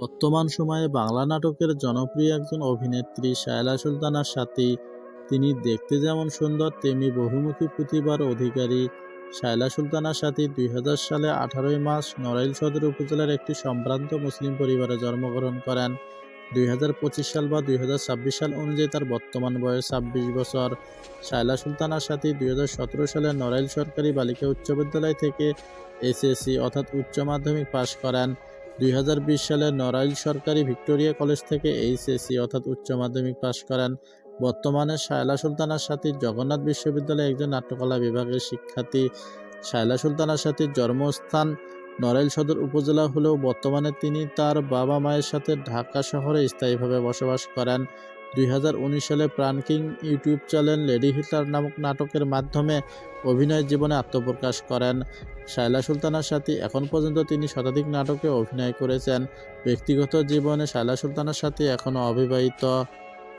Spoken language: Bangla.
বর্তমান সময়ে বাংলা নাটকের জনপ্রিয় একজন অভিনেত্রী শায়লা সুলতানার সাথী। তিনি দেখতে যেমন সুন্দর তেমনি বহুমুখী প্রতিভার অধিকারী। শায়লা সুলতানার সাথী ২০০০ সালে ১৮ই মার্চ নড়াইল সদর উপজেলার একটি সম্ভ্রান্ত মুসলিম পরিবারে জন্মগ্রহণ করেন। ২০২৫ সাল বা ২০২৬ সাল অনুযায়ী তার বর্তমান বয়স ২৬ বছর। শায়লা সুলতানার সাথী ২০১৭ সালে নড়াইল সরকারি বালিকা উচ্চ বিদ্যালয় থেকে এসএসসি অর্থাৎ উচ্চ মাধ্যমিক পাশ করেন। ২০২০ সালে নড়াইল সরকারি ভিক্টোরিয়া কলেজ থেকে এইচএসসি অর্থাৎ উচ্চ মাধ্যমিক পাশ করেন। বর্তমানে শায়লা সুলতানার সাথী জগন্নাথ বিশ্ববিদ্যালয়ে একজন নাট্যকলা বিভাগের শিক্ষার্থী। শায়লা সুলতানার সাথীর জন্মস্থান নড়াইল সদর উপজেলা হলেও বর্তমানে তিনি তার বাবা মায়ের সাথে ঢাকা শহরে স্থায়ীভাবে বসবাস করেন। ২০১৯ সালে প্রাণ king YouTube channel lady Hitler নামক নাটকের মাধ্যমে অভিনয় জীবনে আত্মপ্রকাশ করেন। শায়লা সুলতানার সাথী এখন পর্যন্ত তিনি শতাধিক নাটকে অভিনয় করেছেন। ব্যক্তিগত জীবনে শায়লা সুলতানার সাথী এখনও অবিবাহিত।